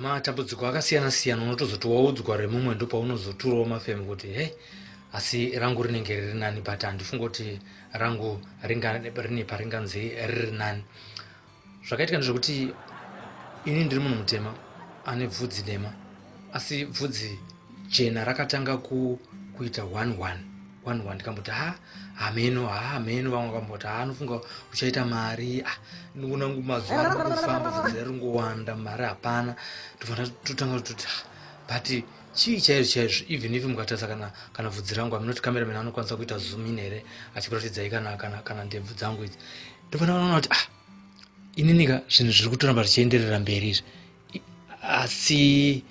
matambudziko akasiyana-siyana unotozotiwaudzwa remumwe ndo paunozoturawo mafemu kuti hey, asi rangu rinenge riri nani, but handifunga kuti rangu rine paringanzi riri nani. Zvakaitika ndezvekuti ini ndiri munhu mutema ane bvudzi dema, asi bvudzi jena rakatanga kuita 1-1 ndikamboti hameno vamwe vakamboti anofunga uchaita mari, ndikuona mazuva ari kufamba bvudzi ringowanda mari hapana, tofana totanga kuti but chii chaizvo even if mukatarisa kana bvudzi rangu hamunoti cameraman anokwanisa kuita zoom in here achikuratidzai kana ndebvu dzangu idzi, ndofana kuona kuti ininika zvinhu zviri kutoramba zvichienderera mberi izvi, asi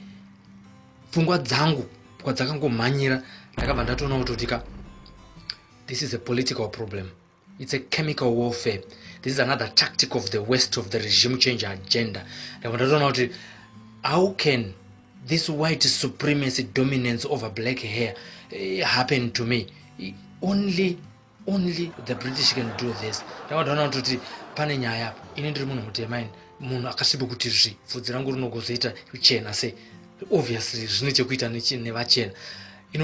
pfungwa dzangu kwadzakangomhanyira ndakabva ndatoona kutotika this is a political problem, it's a chemical warfare, this is another tactic of the west of the regime change agenda. Ndakabva ndatoona kuti how can this white supremacy dominance over black hair happen to me? Only the British can do this. Ndakabva ndaona kuti pane nyaya, ini ndiri munhu mutema, munhu akasviba kuti bvudzi rangu rinogozoita kuchena sei, obviously zvine chekuita nevachena.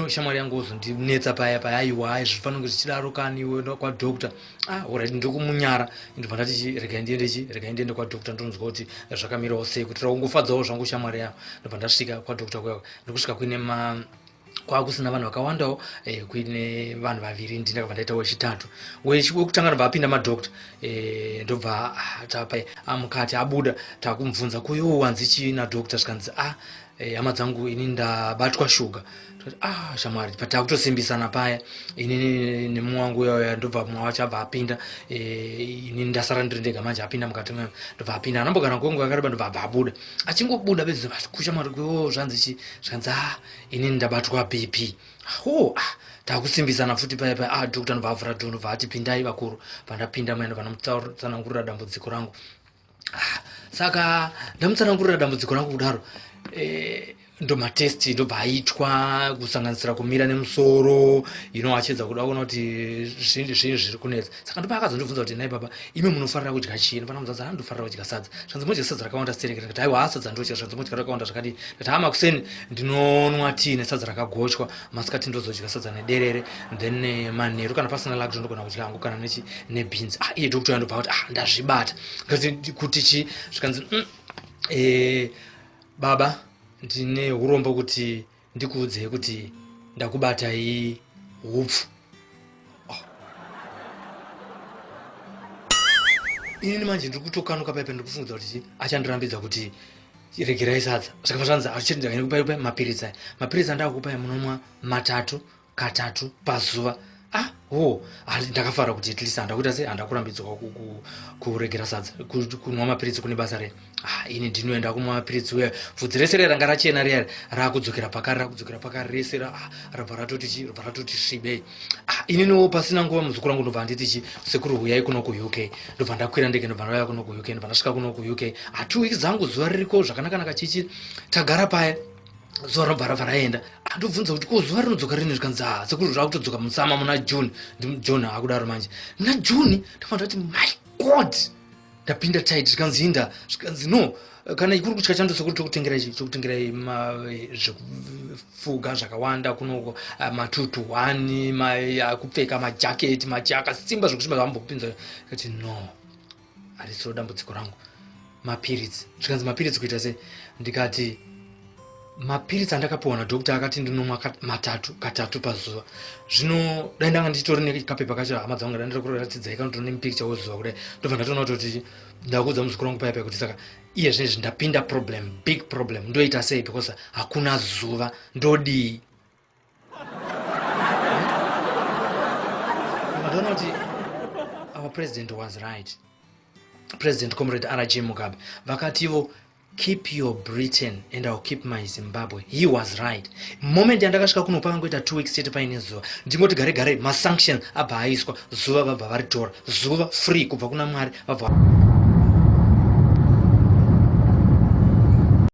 Shamwari yangu uzondinetsa paya aiwa zvifanira kuti chidaro kani iwe kwadokta, alright ndokumunyara, ndobva ndati regai ndiende kwadokta ndonzwa kuti zvakamirawo sei, kuti raungofadzawo zvangu shamwari yangu. Ndobva ndasvika kwadokta kwako, ndokusvika kuine kwakusina vanhu vakawandawo, kuine vanhu vaviri, ndakabva ndaita wechitatu. Wekutanga ndobva apinda madokta, ndobva mukati abuda, takumubvunza kuyo wanzi chii nadokta, zvikanzi hama dzangu ini ndabatwa shuga. Shamwari patakutosimbisana paya, ini nemumwe wangu uya, ndobva mumwe wacho abva apinda, ini ndasara ndiri ndega manje, apinda mukati mwe, ndobva apinda, anambogara kwenguva yakareba, ndobva abva abuda. Achingobuda bedzi kushamwari kuyo zvanzi chi, zvikanzi ini ndabatwa BP. Takusimbisana futi paya dokta ndobva avhura dhoo, ndobva ati pindai vakuru. Pandapinda mwe ndobva ndamutsanangurira dambudziko rangu. Saka ndamutsanangurira dambudziko rangu kudaro, ndomatesti ndobva aitwa, kusanganisira kumira nemusoro, achedza kuda kuona kuti zvinhu zviri kunetsa. Saka ndopa akazondibvunza kuti nai baba, imi munofarira kudya chii? Ndofana kumuudza kuti ndofarira kudya sadza. Zvanzi modya sadza rakawanda serekera, kuti aiwa sadza ndodya, zvanzi modya rakawanda zvakadii. Kuti makuseni ndinonwa tii nesadza rakagochwa, masikati ndozodya sadza nederere, then manheru kana pasina lakto ndogona kudya hangu kana nebeans. Iye dokta ndobva kuti ndazvibata. Kuti chi? Zvikanzi baba, ndine urombo kuti ndikuudzei kuti ndakubatai hupfu. Ini manje ndiri kutokanuka paipa, ndiri kufunga kuti achandirambidza kuti regerai sadza. Zvakabva zvanzi achiti kupai mapiritsi aya. Mapiritsi andakupai munomwa katatu pazuva. Ndakafara kuti at least handakuita sei, handakurambidzwa kuregera sadza, kunwa mapiritsi kune basa reni. Ini ndinoenda kumwa mapiritsi uya, bvudzi rese ranga rachena riya rakudzokera pakari rese rabva ratoti svibei. Ininiwo pasina nguva muzukuru wangu ndobva nditi sekuru huyai kuno kuUK. Ndobva ndakwira ndege, ndobva ndauya kuno kuUK, ndobva ndasvika kuno kuUK. 2 weeks dzangu zuva ririko zvakanaka chichi, tagara paya. Zuva robva rabva raenda, ndobvunza kuti zuva rinodzoka rini, zvikanzi sekuru rakutodzoka musama muna June. John akudaro manje muna June. Ndofana kuti my god, ndapinda tight. Zvikanzi no, kana ikuru kutya chando sekuru chokutengerai zvokufuga zvakawanda kunoko, matutu1, kupfeka majaketi machaka simba zvokusviba zvambopinza. Kati no, harisiro dambudziko rangu, mapiritsi. Zvikanzi mapiritsi kuita sei? Ndikati mapiritsi andakapiwa nadokta akati ndinomwa katatu pazuva. Zvino dai ndanga nditori nekapepa kacho, hama dzangu ndandiri kuratidzai kanotori nemupikicha wozuva kudai, ndobva ndatoona kuti ndakuudza muzukuru wangu paya kuti saka iye zvinezvi ndapinda big problem, ndoita sei because hakuna zuva, ndodii? Ndaona kuti our president was right. President Comrade R.J. Mugabe vakativo, keep your Britain and I'll keep my Zimbabwe. He was right. Moment yandakasvika kuno pakangoita 2 weeks chete paine zuva, ndingoti gare masanction abva aiswa, zuva vabva varitora, zuva free kubva kuna Mwari vabva